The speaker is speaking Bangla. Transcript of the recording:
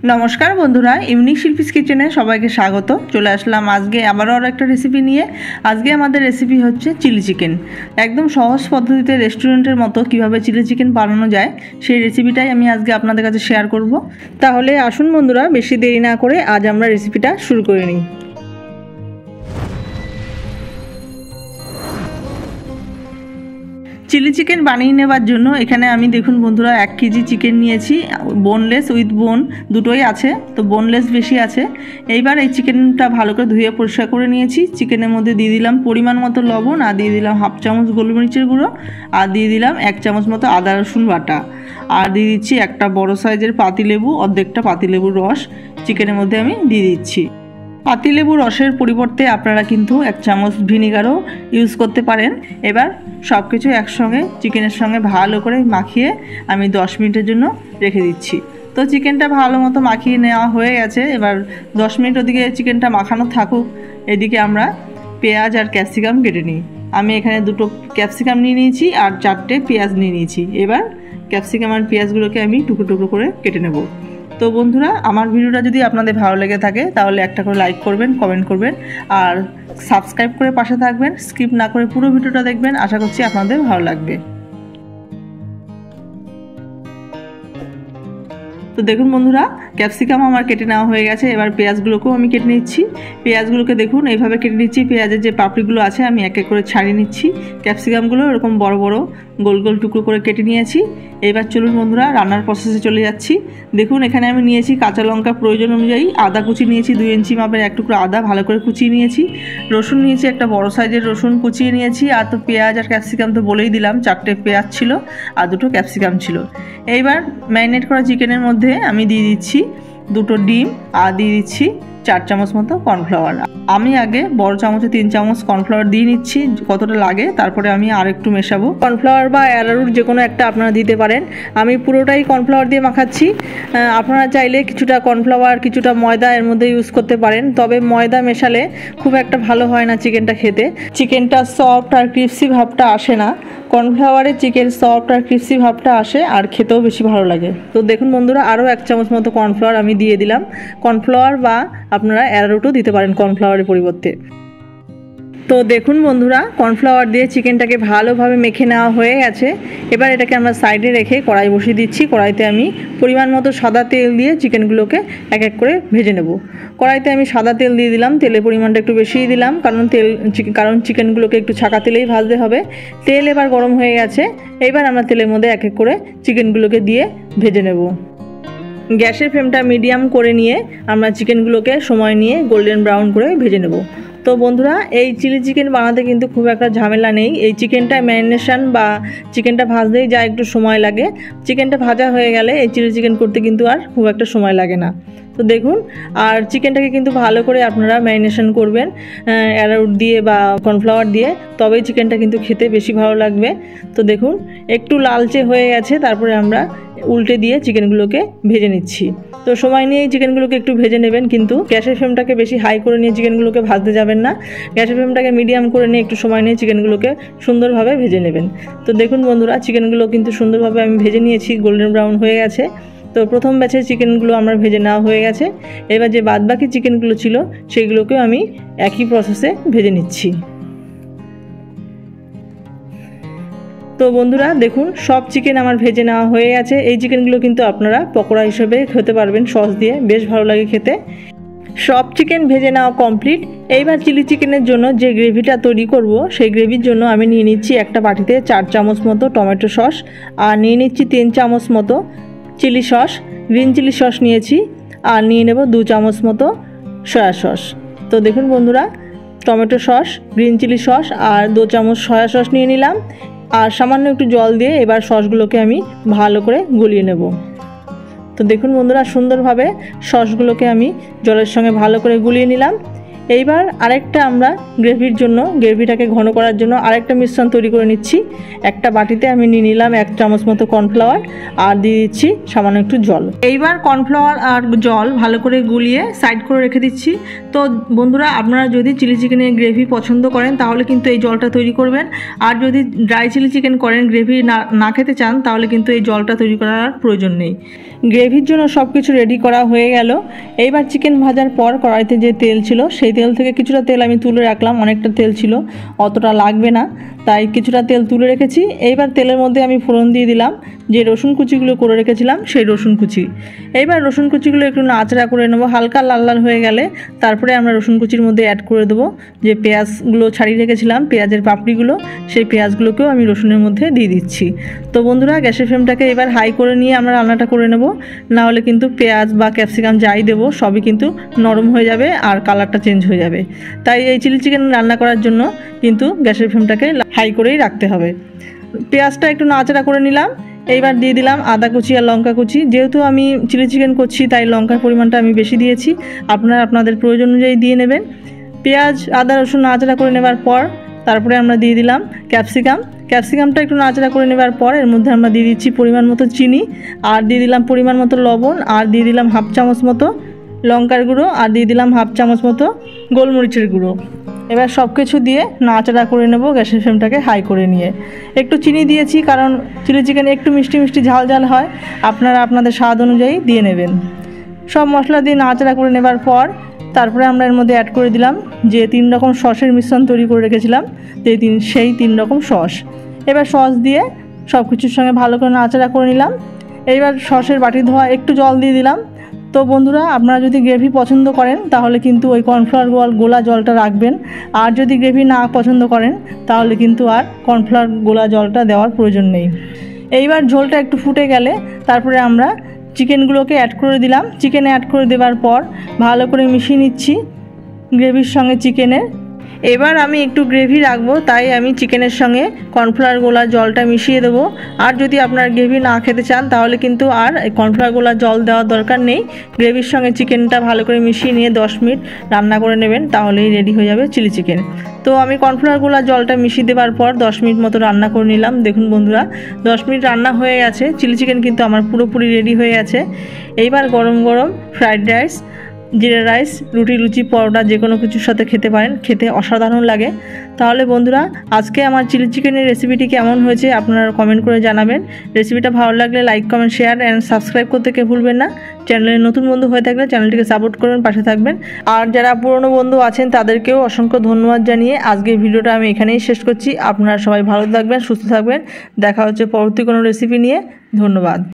नमस्कार बंधुरा इउनिक शिल्पीज किचेने सबाइके स्वागत। चले आसलाम आज के आबारो आरो एकटा रेसिपि निये। आज के आमादेर रेसिपि हच्छे चिली चिकेन। एकदम सहज पद्धतिते रेस्टुरेंटेर मतो किभाबे चिली चिकेन बानानो जाय सेई रेसिपिटाई आमि आजके आपनादेर काछे शेयार करब। ताहले आसुन बंधुरा बेशी देरी ना करे आज आमरा रेसिपिटा शुरू करे निই। चिली चिकेन बानिয়ে নেবার জন্য এখানে আমি দেখুন বন্ধুরা 1 কেজি চিকেন নিয়েছি। বোনলেস উইথ বোন দুটোই আছে, তো বোনলেস বেশি আছে। এইবার এই চিকেনটা ভালো করে ধুয়ে পরিষ্কার করে নিয়েছি। চিকেনের মধ্যে দিয়ে দিলাম পরিমাণ মতো লবণ, আর দিয়ে দিলাম হাফ চামচ গোলমরিচের গুঁড়ো, আর দিয়ে দিলাম 1 চামচ মতো আদা রসুন বাটা, আর দিয়ে দিচ্ছি একটা বড় সাইজের পাতিলেবু, অর্ধেকটা পাতিলেবুর রস চিকেনের মধ্যে আমি দিয়ে দিচ্ছি। পাতিলেবুর রসের পরিবর্তে আপনারা কিন্তু 1 চামচ ভিনেগারও ইউজ করতে পারেন। এবার সব কিছু একসঙ্গে চিকেনের সঙ্গে ভালো করে মাখিয়ে আমি 10 মিনিটের জন্য রেখে দিচ্ছি। তো চিকেনটা ভালো মতো মাখিয়ে নেওয়া হয়ে গেছে। এবার 10 মিনিট ওদিকে চিকেনটা মাখানো থাকুক, এদিকে আমরা পেঁয়াজ আর ক্যাপসিকাম কেটে নিই। আমি এখানে 2টো ক্যাপসিকাম নিয়ে নিয়েছি আর 4টে পেঁয়াজ নিয়ে নিয়েছি। এবার ক্যাপসিকাম আর পেঁয়াজগুলোকে আমি টুকরো টুকরো করে কেটে নেব। তো বন্ধুরা আমার ভিডিওটা যদি আপনাদের ভালো লেগে থাকে তাহলে একটা করে লাইক করবেন, কমেন্ট করবেন আর সাবস্ক্রাইব করে পাশে থাকবেন। স্কিপ না করে পুরো ভিডিওটা দেখবেন, আশা করছি আপনাদের ভালো লাগবে। তো দেখুন বন্ধুরা ক্যাপসিকাম আমার কেটে নেওয়া হয়ে গেছে। এবার পেঁয়াজগুলোকেও আমি কেটে নিচ্ছি। পেঁয়াজগুলোকে দেখুন এইভাবে কেটে নিচ্ছি। পেঁয়াজের যে পাপড়িগুলো আছে আমি এক এক করে ছাড়িয়ে নিচ্ছি। ক্যাপসিকামগুলো এরকম বড় বড় গোল গোল টুকরো করে কেটে নিয়েছি। এবার চলুন বন্ধুরা রান্নার প্রসেসে চলে যাচ্ছি। দেখুন এখানে আমি নিয়েছি কাঁচা লঙ্কা প্রয়োজন অনুযায়ী, আদা কুচি নিয়েছি 2 ইঞ্চি মাপের 1 টুকরো আদা ভালো করে কুচিয়ে নিয়েছি, রসুন নিয়েছি একটা বড় সাইজের রসুন কুচিয়ে নিয়েছি। আর তো পেঁয়াজ আর ক্যাপসিকাম তো বলেই দিলাম, 4টে পেঁয়াজ ছিল আর 2টো ক্যাপসিকাম ছিল। এইবার ম্যারিনেট করা চিকেনের মধ্যে আমি দিয়ে দিচ্ছি 2টো ডিম আর দিয়ে দিচ্ছি 4 চামচ মতো কর্নফ্লাওয়ার। আমি আগে বড় চামচে 3 চামচ কর্নফ্লাওয়ার দিয়ে নিচ্ছি কতটা লাগে, তারপরে আমি আর একটু মেশাবো। কর্নফ্লাওয়ার বা অ্যারারুট যে কোনো একটা আপনারা দিতে পারেন। আমি পুরোটাই কর্নফ্লাওয়ার দিয়ে মাখাচ্ছি। আপনারা চাইলে কিছুটা কর্নফ্লাওয়ার কিছুটা ময়দা এর মধ্যে ইউজ করতে পারেন, তবে ময়দা মেশালে খুব একটা ভালো হয় না চিকেনটা খেতে। চিকেনটা সফট আর ক্রিস্পি ভাবটা আসে না। কর্নফ্লাওয়ারে চিকেন সফট আর ক্রিস্পি ভাবটা আসে আর খেতেও বেশি ভালো লাগে। তো দেখুন বন্ধুরা আরও 1 চামচ মতো কর্নফ্লাওয়ার আমি দিয়ে দিলাম। কর্নফ্লাওয়ার বা আপনারা অ্যারারুটও দিতে পারেন কর্নফ্লাওয়ারের পরিবর্তে। তো দেখুন বন্ধুরা কর্নফ্লাওয়ার দিয়ে চিকেনটাকে ভালোভাবে মেখে নেওয়া হয়ে গেছে। এবার এটাকে আমরা সাইডে রেখে কড়াই বসিয়ে দিচ্ছি। কড়াইতে আমি পরিমাণ মতো সাদা তেল দিয়ে চিকেনগুলোকে এক এক করে ভেজে নেব। কড়াইতে আমি সাদা তেল দিয়ে দিলাম, তেলের পরিমাণটা একটু বেশিই দিলাম কারণ চিকেনগুলোকে একটু ছাকা তেলেই ভাজতে হবে। তেল এবার গরম হয়ে গেছে। এবার আমরা তেলের মধ্যে এক এক করে চিকেনগুলোকে দিয়ে ভেজে নেব। গ্যাসের ফ্লেমটা মিডিয়াম করে নিয়ে আমরা চিকেনগুলোকে সময় নিয়ে গোল্ডেন ব্রাউন করে ভেজে নেব। তো বন্ধুরা এই চিলি চিকেন বানাতে কিন্তু খুব একটা ঝামেলা নেই। এই চিকেনটা ম্যারিনেশন বা চিকেনটা ভাজতেই যা একটু সময় লাগে, চিকেনটা ভাজা হয়ে গেলে এই চিলি চিকেন করতে কিন্তু আর খুব একটা সময় লাগে না। তো দেখুন আর চিকেনটাকে কিন্তু ভালো করে আপনারা ম্যারিনেশন করবেন অ্যারারুট দিয়ে বা কর্নফ্লাওয়ার দিয়ে, তবেই চিকেনটা কিন্তু খেতে বেশি ভালো লাগবে। তো দেখুন একটু লালচে হয়ে গেছে, তারপরে আমরা উল্টে দিয়ে চিকেনগুলোকে ভেজে নিচ্ছি। তো সময় নিয়ে চিকেনগুলোকে একটু ভেজে নেবেন, কিন্তু গ্যাসের ফ্লেমটাকে বেশি হাই করে নিয়ে চিকেনগুলোকে ভাজতে যাবেন না। গ্যাসের ফ্লেমটাকে মিডিয়াম করে নিয়ে একটু সময় নিয়ে চিকেনগুলোকে সুন্দরভাবে ভেজে নেবেন। তো দেখুন বন্ধুরা চিকেনগুলো কিন্তু সুন্দরভাবে আমি ভেজে নিয়েছি, গোল্ডেন ব্রাউন হয়ে গেছে। তো প্রথম ব্যাচের চিকেনগুলো আমার ভেজে নেওয়া হয়ে গেছে। এবার যে বাদবাকি চিকেনগুলো ছিল সেগুলোকেও আমি একই প্রসেসে ভেজে নিচ্ছি। তো বন্ধুরা দেখুন সব চিকেন আমার ভেজে নেওয়া হয়ে গেছে। এই চিকেনগুলো কিন্তু আপনারা পকোড়া হিসেবে খেতে পারবেন, সস দিয়ে বেশ ভালো লাগে খেতে। সব চিকেন ভেজে নেওয়া কমপ্লিট। এইবার চিলি চিকেনের জন্য যে গ্রেভিটা তৈরি করব সেই গ্রেভির জন্য আমি নিয়ে নিচ্ছি একটা বাটিতে 4 চামচ মতো টমেটো সস, আর নিয়ে নিচ্ছি 3 চামচ মতো chilli sauce, green chilli sauce নিয়েছি, আর নিয়ে নেব 2 চামচ মতো সয়া সস। তো দেখুন বন্ধুরা tomato sauce, green chilli sauce আর 2 চামচ সয়া সস নিয়ে নিলাম, আর সামান্য একটু জল দিয়ে এবার সসগুলোকে আমি ভালো করে গলিয়ে নেব। তো দেখুন বন্ধুরা সুন্দরভাবে সসগুলোকে আমি জলের সঙ্গে ভালো করে গুলিয়ে নিলাম। এইবার আরেকটা আমরা গ্রেভিটাকে ঘন করার জন্য আরেকটা মিশ্রণ তৈরি করে নিচ্ছি। একটা বাটিতে আমি নিয়ে নিলাম 1 চামচ মতো কর্নফ্লাওয়ার আর দিয়ে দিচ্ছি সামান্য একটু জল। এইবার কর্নফ্লাওয়ার আর জল ভালো করে গুলিয়ে সাইড করে রেখে দিচ্ছি। তো বন্ধুরা, আপনারা যদি চিলি চিকেনের গ্রেভি পছন্দ করেন তাহলে কিন্তু এই জলটা তৈরি করবেন, আর যদি ড্রাই চিলি চিকেন করেন গ্রেভি না খেতে চান তাহলে কিন্তু এই জলটা তৈরি করার প্রয়োজন নেই। গ্রেভির জন্য সব কিছু রেডি করা হয়ে গেল। এইবার চিকেন ভাজার পর কড়াইতে যে তেল ছিল সেই তেল থেকে কিছুটা তেল আমি তুলে রাখলাম, অনেকটা তেল ছিল, অতটা লাগবে না, তাই কিছুটা তেল তুলে রেখেছি। এইবার তেলের মধ্যে আমি ফোড়ন দিয়ে দিলাম যে রসুন কুচিগুলো করে রেখেছিলাম সেই রসুন কুচি। এইবার রসুন কুচিগুলো একটু নাড়াচাড়া করে নেবো, হালকা লাল লাল হয়ে গেলে তারপরে আমরা রসুন কুচির মধ্যে অ্যাড করে দেবো যে পেঁয়াজগুলো ছাড়িয়ে রেখেছিলাম, পেঁয়াজের পাপড়িগুলো, সেই পেঁয়াজগুলোকেও আমি রসুনের মধ্যে দিয়ে দিচ্ছি। তো বন্ধুরা, গ্যাসের ফ্লেমটাকে এবার হাই করে নিয়ে আমরা রান্নাটা করে নেব, না হলে কিন্তু পেঁয়াজ বা ক্যাপসিকাম যাই দেবো সবই কিন্তু নরম হয়ে যাবে আর কালারটা চেঞ্জ হয়ে যাবে। তাই এই চিলি চিকেন রান্না করার জন্য কিন্তু গ্যাসের ফ্লেমটাকে হাই করেই রাখতে হবে। পেঁয়াজটা একটু নাড়াচাড়া করে নিলাম। এইবার দিয়ে দিলাম আদা কুচি আর লঙ্কা কুচি। যেহেতু আমি চিলি চিকেন করছি তাই লঙ্কার পরিমাণটা আমি বেশি দিয়েছি, আপনারা আপনাদের প্রয়োজন অনুযায়ী দিয়ে নেবেন। পেঁয়াজ আদা রসুন নাড়াচাড়া করে নেবার পর তারপরে আমরা দিয়ে দিলাম ক্যাপসিকামটা একটু নাড়াচাড়া করে নেবার পর এর মধ্যে আমরা দিয়ে দিচ্ছি পরিমাণ মতো চিনি, আর দিয়ে দিলাম পরিমাণ মতো লবণ, আর দিয়ে দিলাম 1/2 চামচ মতো লঙ্কার গুঁড়ো, আর দিয়ে দিলাম 1/2 চামচ মতো গোলমরিচের গুঁড়ো। এবার সব কিছু দিয়ে নাড়াচাড়া করে নেব গ্যাসের ফ্লেমটাকে হাই করে নিয়ে। একটু চিনি দিয়েছি কারণ চিলি চিকেন একটু মিষ্টি মিষ্টি ঝাল ঝাল হয়, আপনারা আপনাদের স্বাদ অনুযায়ী দিয়ে নেবেন। সব মশলা দিয়ে নাড়াচাড়া করে নেবার পর তারপরে আমরা এর মধ্যে অ্যাড করে দিলাম যে 3 রকম সসের মিশ্রণ তৈরি করে রেখেছিলাম, সেই 3 রকম সস। এবার সস দিয়ে সব কিছুর সঙ্গে ভালো করে নাড়াচাড়া করে নিলাম। এইবার সসের বাটি ধোয়া একটু জল দিয়ে দিলাম। তো বন্ধুরা, আপনারা যদি গ্রেভি পছন্দ করেন তাহলে কিন্তু ওই কর্নফ্লাওয়ার গোলা জলটা রাখবেন, আর যদি গ্রেভি না পছন্দ করেন তাহলে কিন্তু আর কর্নফ্লাওয়ার গোলা জলটা দেওয়ার প্রয়োজন নেই। এইবার ঝোলটা একটু ফুটে গেলে তারপরে আমরা চিকেনগুলোকে অ্যাড করে দিলাম। চিকেন অ্যাড করে দেওয়ার পর ভালো করে মিশিয়ে নিচ্ছি গ্রেভির সঙ্গে চিকেনের। এবার আমি একটু গ্রেভি রাখবো, তাই আমি চিকেনের সঙ্গে কর্নফ্লাওয়ার গোলা জলটা মিশিয়ে দেবো। আর যদি আপনারা গ্রেভি না খেতে চান তাহলে কিন্তু আর কর্নফ্লাওয়ার গোলা জল দেওয়ার দরকার নেই। গ্রেভির সঙ্গে চিকেনটা ভালো করে মিশিয়ে নিয়ে 10 মিনিট রান্না করে নেবেন, তাহলেই রেডি হয়ে যাবে চিলি চিকেন। তো আমি কর্নফ্লাওয়ার গোলা জলটা মিশিয়ে দেওয়ার পর 10 মিনিট মতো রান্না করে নিলাম। দেখুন বন্ধুরা, 10 মিনিট রান্না হয়ে গেছে, চিলি চিকেন কিন্তু আমার পুরোপুরি রেডি হয়ে গেছে। এইবার গরম গরম ফ্রাইড রাইস, জিরা রাইস, রুটি, লুচি, পরোটা যে কোনো কিছুর সাথে খেতে পারেন, খেতে অসাধারণ লাগে। তাহলে বন্ধুরা, আজকে আমার চিলি চিকেনের রেসিপিটি কেমন হয়েছে আপনারা কমেন্ট করে জানাবেন। রেসিপিটা ভালো লাগলে like, comment, share and subscribe করতে কেউ ভুলবেন না। চ্যানেলে নতুন বন্ধু হয়ে থাকলে চ্যানেলটিকে সাপোর্ট করবেন, পাশে থাকবেন। আর যারা পুরনো বন্ধু আছেন তাদেরকেও অসংখ্য ধন্যবাদ জানিয়ে আজকের ভিডিওটা আমি এখানেই শেষ করছি। আপনারা সবাই ভালো থাকবেন, সুস্থ থাকবেন। দেখা হচ্ছে পরবর্তী কোনো রেসিপি নিয়ে। ধন্যবাদ।